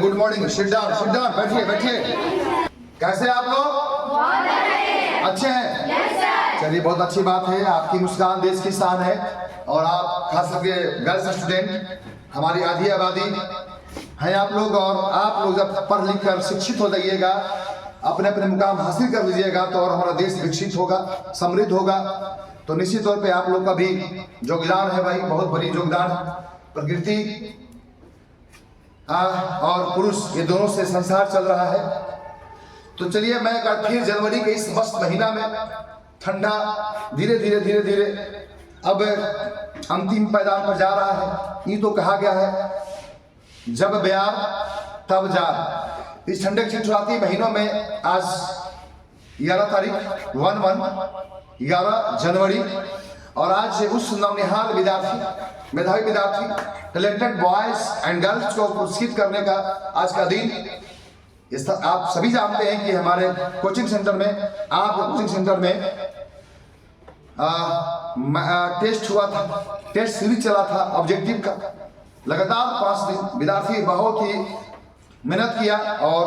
Good morning. Sit down, बैठिए बैठिए। कैसे आप लोग? अच्छे हैं? चलिए, बहुत अच्छी बात है। आपकी मुस्कान देश की शान है और आप खास करके गर्ल्स स्टूडेंट हमारी आधी आबादी हैं आप लोग। और आप लोग जब पढ़ लिख कर शिक्षित हो जाइएगा, अपने अपने मुकाम हासिल कर लीजिएगा तो और हमारा देश विकसित होगा, समृद्ध होगा। तो निश्चित तौर पे आप लोग का भी योगदान है भाई, बहुत बड़ी योगदान। प्रकृति और पुरुष ये दोनों से संसार चल रहा है। तो चलिए, मैं फिर जनवरी के इस मस्त महीना में ठंडा धीरे धीरे धीरे धीरे अब अंतिम पैदान पर जा रहा है। ये तो कहा गया है, जब ब्याह तब जार। इस ठंडे छिटछुड़ाती महीनों में आज 11 तारीख 11 जनवरी, और आज उस नवनिहाल विद्यार्थी, मेधावी विद्यार्थी, टैलेंटेड बॉयज एंड गर्ल्स को पुरस्कृत करने का आज का दिन। आप सभी जानते हैं कि हमारे कोचिंग सेंटर में, टेस्ट हुआ था, टेस्ट सीरीज चला था ऑब्जेक्टिव का। लगातार 5 दिन विद्यार्थी बहुत ही मेहनत किया और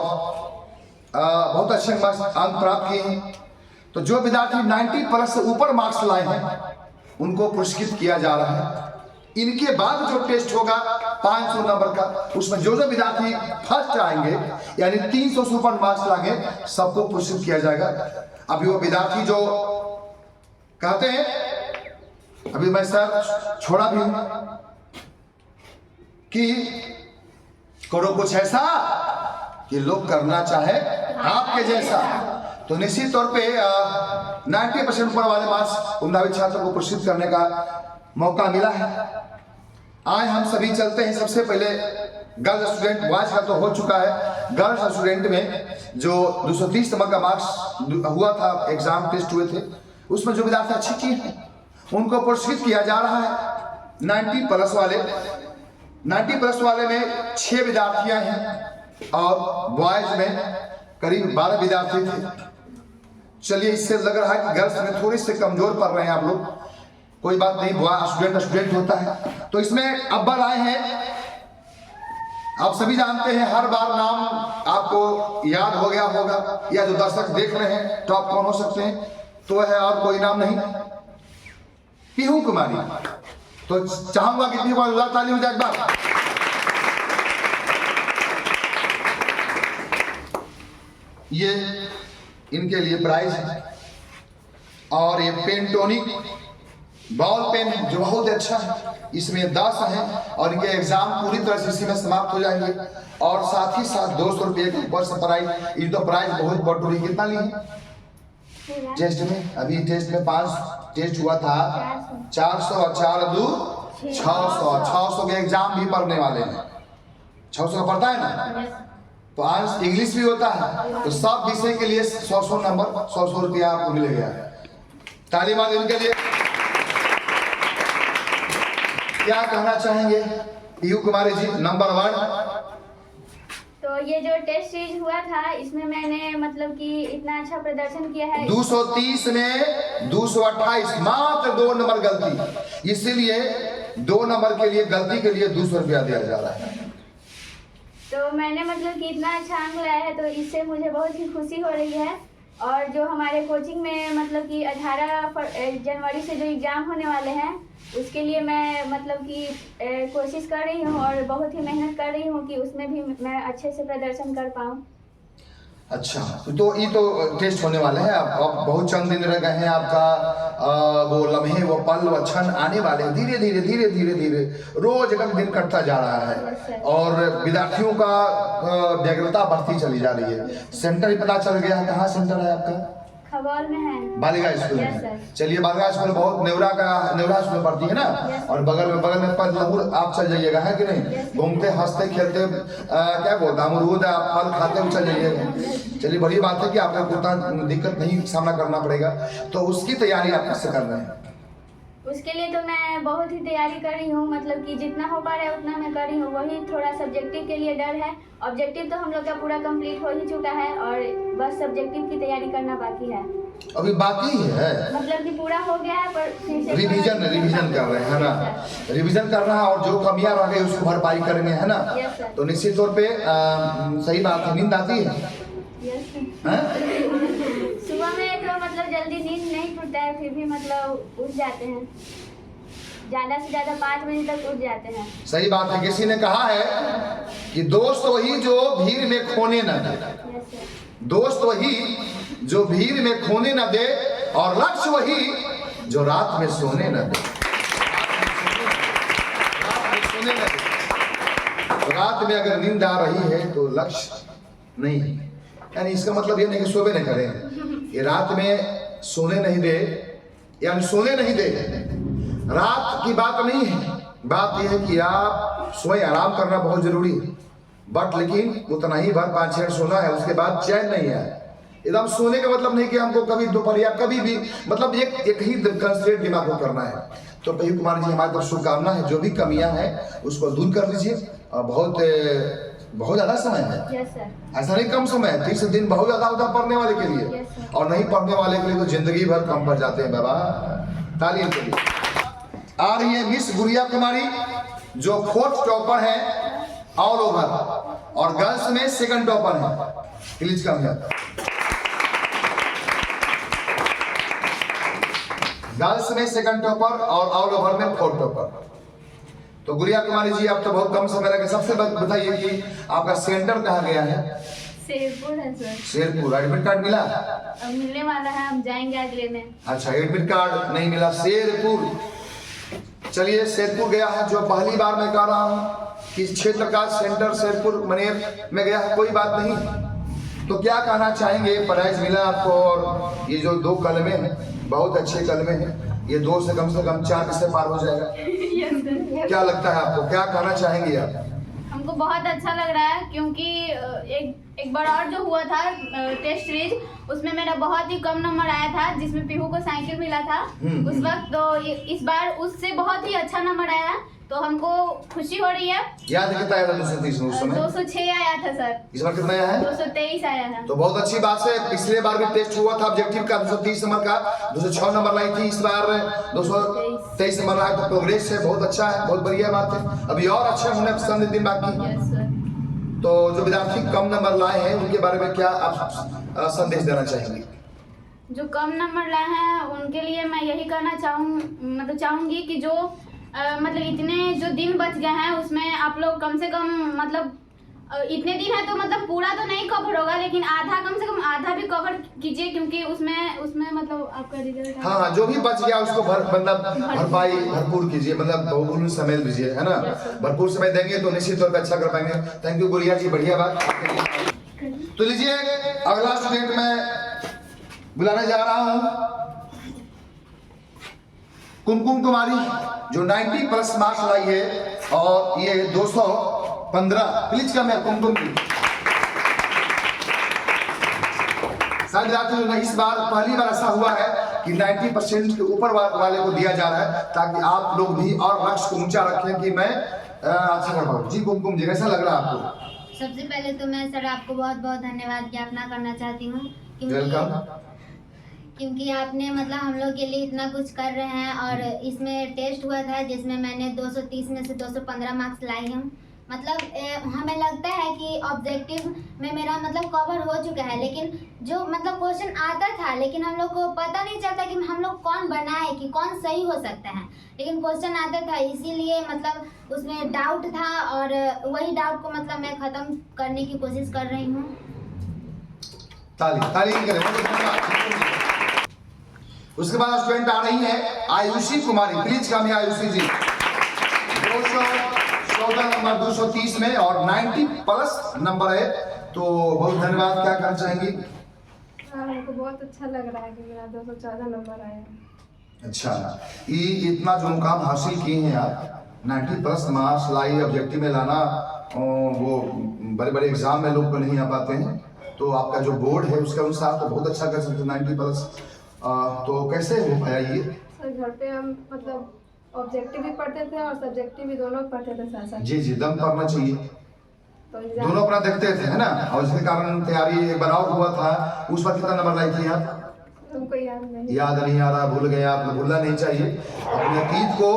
बहुत अच्छे अंक प्राप्त किए हैं। तो जो विद्यार्थी 90+ से ऊपर मार्क्स लाए हैं उनको पुरस्कृत किया जा रहा है। इनके बाद जो टेस्ट होगा 500 नंबर का, उसमें जो विद्यार्थी फर्स्ट आएंगे यानी 300 से ऊपर मार्क्स लाएंगे, सबको पुरस्कृत किया जाएगा। अभी वो विद्यार्थी जो कहते हैं, अभी मैं सर छोड़ा भी हूं कि करो कुछ ऐसा कि लोग करना चाहे आपके जैसा। तो निश्चित तौर पे 90% ऊपर वाले मार्क्स मेधावी छात्रों को पुरस्कृत करने का मौका मिला है। आए हम सभी चलते हैं। सबसे पहले गर्ल्स स्टूडेंट, बॉयज का तो हो चुका है। गर्ल्स स्टूडेंट में जो 230 नंबर का मार्क्स हुआ था, एग्जाम टेस्ट हुए थे, उसमें जो विद्यार्थी अच्छी किए हैं उनको पुरस्कृत किया जा रहा है। 90+ वाले में 6 विद्यार्थियां हैं और बॉयज में करीब 12 विद्यार्थी थे। चलिए, इससे लग रहा है कि गर्ल्स में थोड़ी से कमजोर पड़ रहे हैं आप लोग। कोई बात नहीं, बॉय स्टूडेंट होता है। तो इसमें अव्वल आए हैं, आप सभी जानते हैं, हर बार नाम आपको याद हो गया होगा, या जो दर्शक देख रहे हैं टॉप कौन हो सकते हैं, तो है और कोई नाम नहीं, पीहू कुमारी। तो चाहूंगा कि इतनी बार ताली हो जाए एक बार। ये इनके लिए प्राइज है और ये पेंटोनिक बॉल पेन जो बहुत अच्छा है, इसमें 10 हैं और इनके एग्जाम पूरी तरह से इसी में समाप्त हो जाएंगे। और साथ ही साथ 200 रुपये के ऊपर से प्राइज। ये तो प्राइज बहुत बटोरी। कितना ली है टेस्ट में? अभी टेस्ट में 5 टेस्ट हुआ था, 400 और 4 2 600 के एग्जाम भी पढ़ने वाले हैं। 600 का पढ़ता है ना, तो आज इंग्लिश भी होता है, तो सब विषय के लिए 100 नंबर, 100 रुपया आपको मिलेगा। ताली मार इनके लिए। क्या कहना चाहेंगे पीहू कुमारी जी, नंबर 1? तो ये जो टेस्ट सीरीज हुआ था, इसमें मैंने मतलब कि इतना अच्छा प्रदर्शन किया है। 230 में 228, मात्र 2 नंबर गलती, इसीलिए 2 नंबर के लिए गलती के लिए 200 रुपया दिया जा रहा है। तो मैंने मतलब कि इतना अच्छा अंक लाया है, तो इससे मुझे बहुत ही खुशी हो रही है। और जो हमारे कोचिंग में मतलब कि 18 जनवरी से जो एग्ज़ाम होने वाले हैं, उसके लिए मैं मतलब कि कोशिश कर रही हूँ और बहुत ही मेहनत कर रही हूँ कि उसमें भी मैं अच्छे से प्रदर्शन कर पाऊँ। अच्छा, तो ये तो टेस्ट होने वाले हैं। अब बहुत चंद दिन रह गए हैं। आपका वो लम्हे, वो पल, वो क्षण आने वाले हैं। धीरे धीरे धीरे धीरे धीरे रोज एक दिन कटता जा रहा है और विद्यार्थियों का व्यग्रता बढ़ती चली जा रही है। सेंटर ही पता चल गया है। कहाँ सेंटर है आपका? खगौल में है, बालिका स्कूल में। चलिए, बालिका स्कूल बहुत नेवरा स्कूल में पढ़ती है ना, और बगल में पदलपुर आप चल जाइएगा, है कि नहीं? घूमते हंसते खेलते क्या बोलता, अमरूद आप फल खाते हुए चल जाइएगा। चलिए, बड़ी बात है कि आपको उतना दिक्कत नहीं सामना करना पड़ेगा। तो उसकी तैयारी आप कैसे कर रहे हैं? उसके लिए तो मैं बहुत ही तैयारी कर रही हूँ, मतलब कि जितना हो पा रहा है उतना मैं कर रही हूँ। वही थोड़ा सब्जेक्टिव के लिए डर है। ऑब्जेक्टिव तो हम लोग का पूरा कंप्लीट हो ही चुका है और बस सब्जेक्टिव की तैयारी करना बाकी है। अभी बाकी है, मतलब कि पूरा हो गया है पर फिर से रिवीजन कर रहे हैं, है ना? रिवीजन करना है और जो कमियां रह गई उसको भरपाई करेंगे, है ना? Yes sir. तो निश्चित तौर पे सही बात है। नींद आती है? यस हैं? सुबह में तो मतलब जल्दी नींद नहीं टूटता है, फिर भी मतलब उठ जाते हैं, ज़्यादा से ज़्यादा 5 बजे तक उठ जाते हैं। सही बात है। किसी ने कहा है कि दोस्त वही जो भीड़ में खोने न दे, यस सर। दोस्त वही जो भीड़ में खोने न दे, और लक्ष्य वही जो रात में सोने न दे। रात में अगर नींद आ रही है तो लक्ष्य नहीं है, यानी इसका मतलब ये नहीं कि सोवे नहीं करें। ये रात में सोने नहीं दे, यानी सोने नहीं दे, रात की बात नहीं है। बात यह है कि आप सोए, आराम करना बहुत जरूरी है, बट लेकिन उतना ही बार 5-6 घंटे सोना है, उसके बाद चैन नहीं है। एकदम सोने का मतलब नहीं कि हमको कभी दोपहर या कभी भी, मतलब एक ही कंसंट्रेट दिमाग को करना है। तो पीयू कुमार जी, हमारी तरफ शुभकामना है, जो भी कमियां हैं उसको दूर कर लीजिए। और बहुत ज़्यादा समय है। Yes sir. ऐसा नहीं कम समय है, 30 दिन बहुत ज़्यादा होता है पढ़ने वाले के लिए। Yes sir. और नहीं पढ़ने वाले के लिए तो जिंदगी भर कम पड़ जाते हैं बाबा। तालियों के लिए आ रही है मिस गुड़िया कुमारी, जो 4th टॉपर है ऑल ओवर, और गर्ल्स में 2nd टॉपर है। प्लीज कम है। गर्ल्स में 2nd टॉपर और ऑल ओवर में 4th टॉपर। तो गुड़िया कुमारी जी, आप तो बहुत कम समय लगे, सबसे बताइए कि आपका सेंटर कहाँ गया है? शेरपुर है सर। शेरपुर। एडमिट कार्ड मिला? अब मिलने वाला है, हम जाएंगे आज लेने। अच्छा, एडमिट कार्ड नहीं मिला। शेरपुर, चलिए शेरपुर गया है। जो पहली बार मैं कह रहा हूँ कि क्षेत्र का सेंटर शेरपुर मनेर में गया है, कोई बात नहीं। तो क्या कहना चाहेंगे? प्राइज मिला आपको, और ये जो 2 कलमे हैं बहुत अच्छे कलमे हैं, ये 2 से कम 4 से पार हो जाएगा। क्या लगता है आपको, क्या कहना चाहेंगे आप? हमको बहुत अच्छा लग रहा है, क्योंकि एक बार और जो हुआ था टेस्ट सीरीज, उसमें मेरा बहुत ही कम नंबर आया था, जिसमें पीहू को साइकिल मिला था उस वक्त। तो इस बार उससे बहुत ही अच्छा नंबर आया, तो हमको खुशी हो रही है। याद कितना आया था 230 में उस समय? 206 आया था सर। इस बार कितना आया है? 223 आया है। तो बहुत अच्छी बात है। पिछले बार भी टेस्ट हुआ था ऑब्जेक्टिव का, 230 नंबर का, 206 नंबर लाई थी। इस बार 223 नंबर आया, तो प्रोग्रेस है, बहुत अच्छा है, बहुत बढ़िया बात है। अभी और अच्छे होने संद दिन बाकी। Yes sir. तो जो विद्यार्थी कम नंबर लाए हैं उनके बारे में क्या आप संदेश देना चाहेंगे? जो कम नंबर लाए हैं उनके लिए मैं यही कहना चाहूँगी कि जो मतलब इतने जो दिन बच गए हैं उसमें आप लोग कम से कम, मतलब इतने दिन है तो मतलब पूरा तो नहीं कवर होगा, लेकिन आधा, कम से कम आधा भी कवर कीजिए, क्योंकि उसमें मतलब आपका रिजल्ट। हाँ, जो भी बच गया उसको भरपाई भरपूर कीजिए, मतलब बहुमूल्य समय दीजिए, है ना? भरपूर समय देंगे तो निश्चित तौर पर अच्छा कर पाएंगे। थैंक यू गुड़िया जी, बढ़िया बात। तो लीजिए अगला स्टूडेंट मैं बुलाने जा रहा हूँ, कुमकुम कुमारी, जो 90+ मार्क्स लाई है, और ये 215। प्लीज कम है कुमकुम की। शायद विद्यार्थी इस बार पहली बार ऐसा हुआ है कि 90% के ऊपर वाले को दिया जा रहा है, ताकि आप लोग भी और लक्ष्य को ऊंचा रखें कि मैं अच्छा कर पाऊँ। जी कुमकुम जी, कैसा लग रहा है आपको? सबसे पहले तो मैं सर आपको बहुत बहुत धन्यवाद ज्ञापना करना चाहती हूँ, क्योंकि आपने मतलब हम लोग के लिए इतना कुछ कर रहे हैं। और इसमें टेस्ट हुआ था जिसमें मैंने 230 में से 215 मार्क्स लाई हूँ। मतलब हमें लगता है कि ऑब्जेक्टिव में मेरा मतलब कवर हो चुका है, लेकिन जो मतलब क्वेश्चन आता था, लेकिन हम लोग को पता नहीं चलता कि हम लोग कौन बनाए, कि कौन सही हो सकता है, लेकिन क्वेश्चन आता था, इसीलिए मतलब उसमें डाउट था, और वही डाउट को मतलब मैं ख़त्म करने की कोशिश कर रही हूँ। ताली करें। उसके बाद स्टूडेंट आ रही है आयुषी कुमारी। प्लीज कम है आयुषी जी, 214 नंबर 230 में, और 90+ नंबर है। तो बहुत धन्यवाद। क्या कहना चाहेंगी? हमको बहुत अच्छा लग रहा है कि मेरा 214 नंबर आया। अच्छा, ये इतना जो मुकाम हासिल किए हैं आप, 90+ मार्क्स लाई, ऑब्जेक्टिव में लाना, वो बड़े बड़े एग्जाम में लोग को नहीं आ पाते हैं। तो आपका जो बोर्ड है उसके अनुसार तो बहुत अच्छा कर सकते हैं 90+। तो कैसे हो पाया ये? और घर पे हम मतलब ऑब्जेक्टिव भी पढ़ते थे और सब्जेक्टिव भी, दोनों पढ़ते थे साथ साथ। जी जी, दम पढ़ना चाहिए, तो एग्जाम दोनों अपना देखते थे, है ना। और इसके कारण तैयारी बनाव हुआ था। उस वक्त कितना नंबर लाई थी आप? हमको याद नहीं। याद नहीं आ रहा, भूल गए आप। भूलना नहीं चाहिए अपने अतीत को,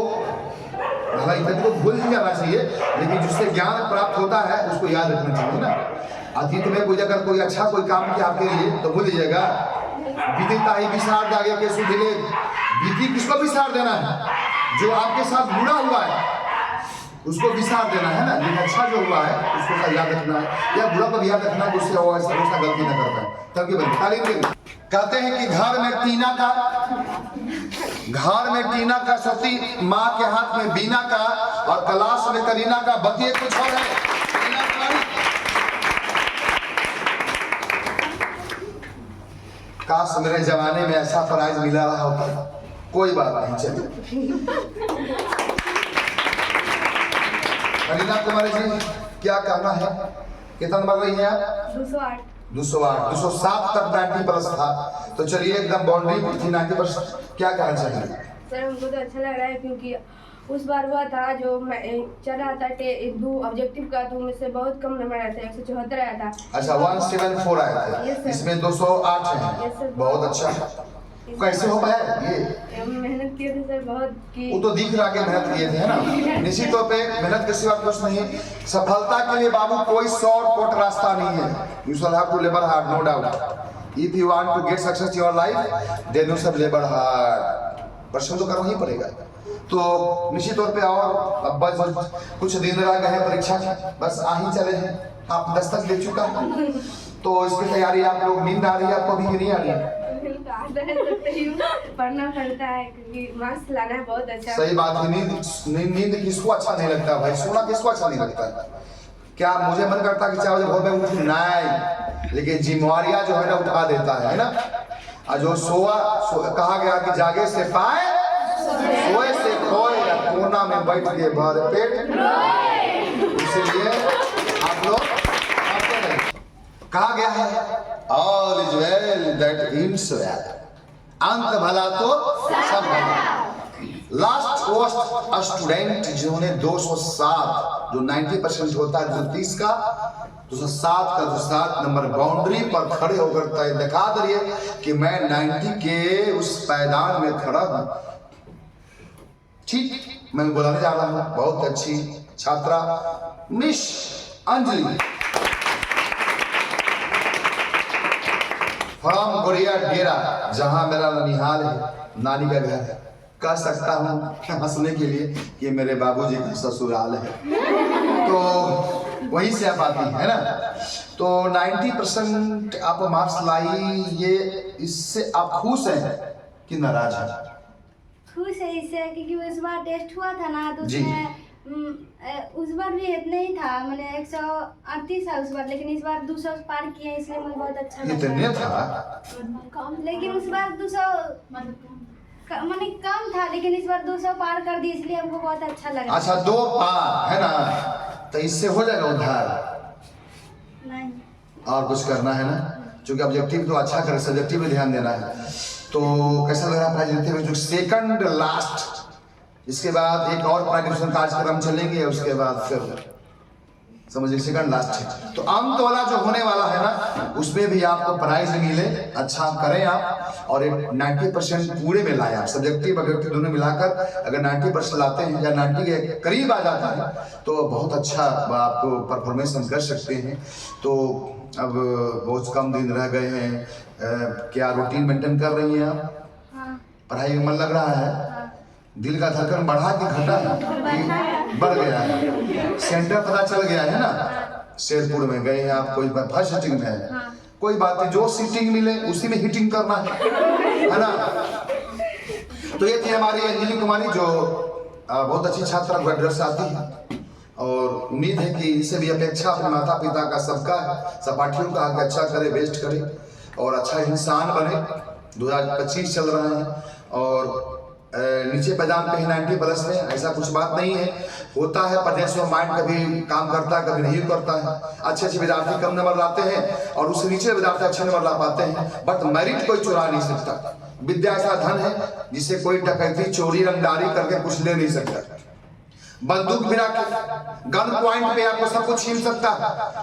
भलाई अतीत को भूल नहीं जाना चाहिए, लेकिन जिससे ज्ञान प्राप्त होता है उसको याद रखना चाहिए ना। अतीत में कोई अगर कोई अच्छा कोई काम किया आपके लिए तो भूल जाइएगा। विदिता ही विसार आगे के सुधिले, विधि किसको विसार देना है? जो आपके साथ बुरा हुआ है उसको विसार देना है ना, लेकिन अच्छा जो हुआ है उसको याद रखना है, या बुरा को भी याद रखना है जिससे वो ऐसा गलती न करता है। तभी कहते हैं कि घर में टीना का सती, माँ के हाथ में बीना का, और क्लास में करीना का। बतिए कुछ और है। काश मेरे जमाने में ऐसा प्राइज मिला रहा होता। कोई बात नहीं, चलिए। करीना कुमारी जी, क्या कहना है? कितना नंबर रही है आप? 208। 208, 207 तक 90+ था। तो चलिए, एकदम बाउंड्री थी 90%। क्या कहना चाहिए? सर हमको तो अच्छा लग रहा है, क्योंकि उस बार हुआ था जो मैं चल रहा था दो ऑब्जेक्टिव का, तो मुझसे बहुत कम नंबर आया था, 174 आया था। अच्छा, 174 आए थे, इसमें 208 है। बहुत अच्छा। कैसे हो पाया ये? मेहनत किए थे सर बहुत की। वो तो दिख रहा कि मेहनत किए थे, है ना। निश्चित तौर पे मेहनत के सिवा कुछ नहीं। सफलता के लिए बाबू कोई शॉर्टकट रास्ता नहीं है। You shall have to labour hard, no doubt. If you want to get success in your life, then you shall labour hard. परिश्रम तो करना ही पड़ेगा। तो निश्चित तौर पे, और अब बस कुछ दिन रह गए हैं परीक्षा के, बस आ ही चले हैं। आप दस्तक दे चुका है, तो इसकी तैयारी आप लोग, नींद आ रही है आपको अभी कि नहीं आ रही है? पढ़ना पड़ता है क्योंकि मार्क्स लाना है बहुत अच्छा। सही बात है। नींद किसको अच्छा नहीं लगता भाई? सोना किसको अच्छा नहीं लगता? क्या मुझे मन करता कि 4 बजे भोर में उठूं? नहीं, लेकिन जिम्मेवारियां जो है ना उठा देता है ना। और जो कहा गया कि जागे से पाए, सोए से खोए, या कोना में बैठ के भर पेट। इसलिए आप लोग कहा गया है, all is well that ends well. अंत भला तो सब भला। लास्ट पोस्ट स्टूडेंट जिन्होंने 207, जो 90% होता है 230 का, 207 का 207 नंबर बाउंड्री पर खड़े होकर तय दिखा दिए कि मैं 90 के उस पैदान में खड़ा हूं। ठीक, मैं बुलाने जा रहा हूं बहुत अच्छी छात्रा मिस अंजलि फ्रॉम गोरिया डेरा, जहां मेरा ननिहाल है, नानी का घर है। कह सकता हूँ हंसने के लिए कि मेरे बाबूजी का ससुराल है, तो वहीं से आप आती है ना। तो 90% आप मार्क्स लाई, ये इससे आप खुश हैं कि नाराज हैं? खुश है इससे, क्योंकि उस बार टेस्ट हुआ था ना, तो उसमें उस बार भी इतना ही था, मैंने 138 था उस बार, लेकिन इस बार 200 पार किए, इसलिए मुझे बहुत अच्छा लगा। इतने था? लेकिन उस बार 200 मैंने कम था, लेकिन इस बार 200 पार कर दी, इसलिए हमको बहुत अच्छा लगा। अच्छा, 2 पार है ना, तो इससे हो जाएगा उद्धार? नहीं, और कुछ करना है ना, क्योंकि ऑब्जेक्टिव तो अच्छा करे, सब्जेक्टिव पे ध्यान देना है। तो कैसा लग रहा है जो सेकंड लास्ट? इसके बाद एक और प्राइवेट कार्यक्रम चलेंगे, उसके बाद फिर समझिए सेकंड लास्ट है। तो अंत वाला जो होने वाला है ना, उसमें भी आपको प्राइज मिले। अच्छा करें आप, और 90% पूरे में लाए आप। सब्जेक्टिव ऑब्जेक्टिव दोनों मिलाकर अगर 90% लाते हैं या 90 के करीब आ जाता है, तो बहुत अच्छा आपको परफॉर्मेंस हम कर सकते हैं। तो अब बहुत कम दिन रह गए हैं। क्या रूटीन मेंटेन कर रही हैं आप? हाँ। पढ़ाई में मन लग रहा है? हाँ। दिल का धड़कन बढ़ा कि घटा है? बढ़ गया है। सेंटर पता चल गया है ना? शेरपुर में गए हैं आप, कोई फर्स्ट सीटिंग में है। हाँ। कोई बात नहीं, जो सीटिंग मिले उसी में हिटिंग करना है ना। तो ये थी हमारी अंजलि कुमारी, जो बहुत अच्छी छात्रा ग्रेजुएट से आती है, और उम्मीद है कि इनसे भी अपेक्षा अपने माता पिता का सबका सहपाठियों का अच्छा करे, बेस्ट करे और अच्छा इंसान बने। 2025 चल रहा है और नीचे पैजाम पे 90+ में, ऐसा कुछ बात नहीं है। होता है प्रदेश में माइंड कभी काम करता है, कभी नहीं करता है। अच्छे विद्यार्थी कम नंबर लाते हैं और उससे नीचे विद्यार्थी अच्छे नंबर ला पाते हैं, बट मेरिट कोई चुरा नहीं सकता। विद्या ऐसा धन है जिसे कोई डकैती चोरी रंगदारी करके कुछ ले नहीं सकता। बंदूक बिना गन पॉइंट पे आपको सब कुछ छीन सकता है,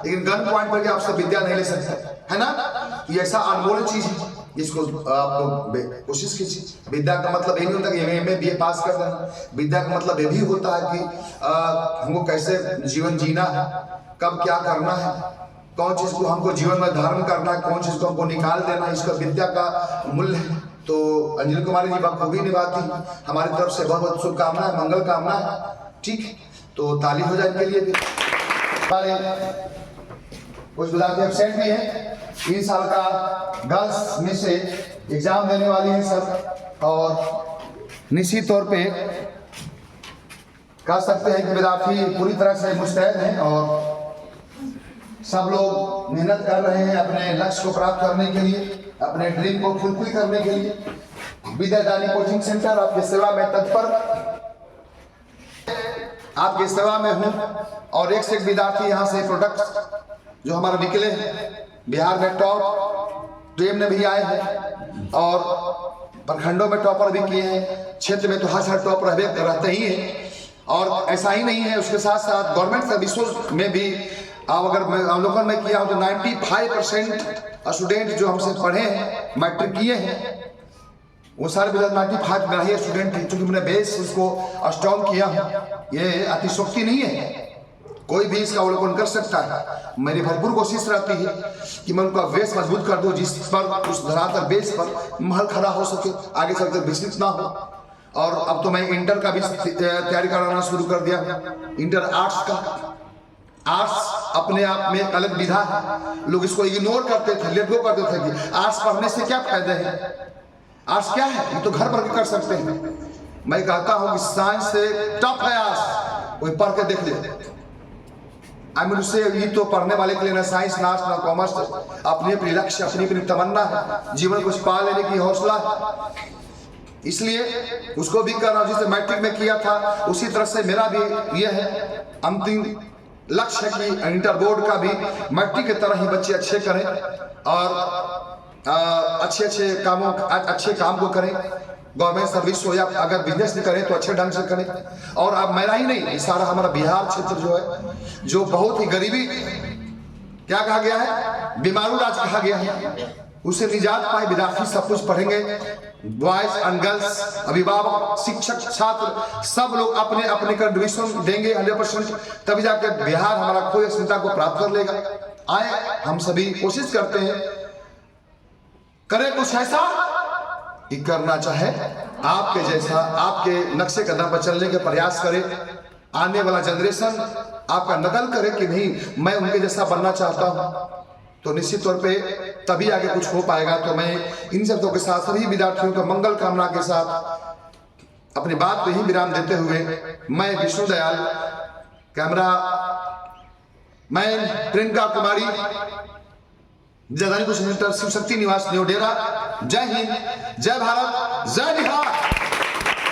लेकिन गन पॉइंट पर आपसे विद्या नहीं ले सकता है ना। ये ऐसा अनमोल चीज है जिसको आप लोग कोशिश कीजिए। विद्या का मतलब ये नहीं होता कि एमए बीए पास कर देना। विद्या का मतलब ये भी होता है कि हमको कैसे जीवन जीना है, कब क्या करना है, कौन चीज को हमको जीवन में धारण करना है, कौन चीज को हमको निकाल देना है, इसका विद्या का मूल्य है। तो अंजलि कुमारी जी बखूबी निभाती, हमारी तरफ से बहुत बहुत शुभकामनाएं, मंगल कामना है। ठीक, तो ताली हो जाए इनके लिए। भी कुछ विद्यार्थी एब्सेंट भी हैं। 3 साल का गर्ल्स में से एग्जाम देने वाली है सब, और निश्चित तौर पे कह सकते हैं कि विद्यार्थी पूरी तरह से मुस्तैद हैं और सब लोग मेहनत कर रहे हैं अपने लक्ष्य को प्राप्त करने के लिए, अपने ड्रीम को फुलफिल करने के लिए। विद्यादानी कोचिंग सेंटर आपकी सेवा में तत्पर, आपकी सेवा में हूं, और एक से एक विद्यार्थी यहाँ से प्रोडक्ट जो हमारे निकले हैं बिहार में टॉप 2 में भी आए हैं और प्रखंडों में टॉपर भी किए हैं। क्षेत्र में तो हर टॉप रहते ही हैं। और ऐसा ही नहीं है, उसके साथ साथ गवर्नमेंट सर्विसेज में भी अब अगर मैं अवलोकन में किया हूं तो 95% स्टूडेंट जो हमसे पढ़े हैं, मैट्रिक किए हैं, वो सारे 95 मेरा ही स्टूडेंट है, क्योंकि मैंने बेस उसको स्ट्रॉन्ग किया हूं। ये अतिशोक्ति नहीं है, कोई भी इसका अवलोकन कर सकता है। मेरी भरपूर कोशिश रहती है कि मैं उनका बेस मजबूत कर दूं, जिस पर उस धरातल बेस पर महल खड़ा हो सके, आगे चलकर विस्तृत ना हो। और अब तो मैं इंटर का भी तैयारी कराना शुरू कर दिया। इंटर आर्ट्स का, आर्ट्स अपने आप में एक अलग विधा है। लोग इसको इग्नोर करते थे, लेट गो करते थे कि आर्ट्स पढ़ने से क्या फायदे हैं, आर्ट्स क्या है, ये तो घर पर कर सकते हैं। मैं कहता हूं कि साइंस से टफ है आर्ट्स, कोई पढ़ के देख ले। आई मीन उससे ये तो पढ़ने वाले के लिए ना साइंस ना आर्ट्स ना कॉमर्स, अपनी अपनी लक्ष्य, अपनी अपनी तमन्ना है, जीवन कुछ पा लेने की हौसला है, इसलिए उसको भी कर रहा हूं। जिसे मैट्रिक में किया था उसी तरह से मेरा भी यह है अंतिम लक्ष्य है कि इंटर बोर्ड का भी मैट्रिक की तरह ही बच्चे अच्छे करें और अच्छे काम को करें। गवर्नमेंट सर्विस हो या अगर बिजनेस भी करें तो अच्छे ढंग से करें। और अब मेरा ही नहीं, सारा हमारा बिहार क्षेत्र जो है, जो बहुत ही गरीबी क्या कहा गया है, बीमारू राज कहा गया है, उसे निजात पाए विद्यार्थी सब कुछ पढ़ेंगे। बॉयज एंड गर्ल्स, अभिभावक, शिक्षक, छात्र सब लोग अपने अपने कंट्रीब्यूशन देंगे 100%, तभी जाकर बिहार हमारा खोई अस्मिता को प्राप्त कर लेगा। आए हम सभी कोशिश करते हैं, करें कुछ ऐसा कि करना चाहे आपके जैसा, आपके नक्शे कदम पर चलने के प्रयास करे। आने वाला जनरेशन आपका नकल करे कि नहीं मैं उनके जैसा बनना चाहता हूं, तो निश्चित तौर पे तभी आगे कुछ हो पाएगा। तो मैं इन शब्दों के साथ सभी विद्यार्थियों को मंगल कामना के साथ अपनी बात पे ही विराम देते हुए मैं Vishnu Dayal, camera man Priyanka Kumari, Vidyadani coaching centre, Shiv Shakti निवास, न्यू डेरा। जय हिंद, जय भारत, जय बिहार।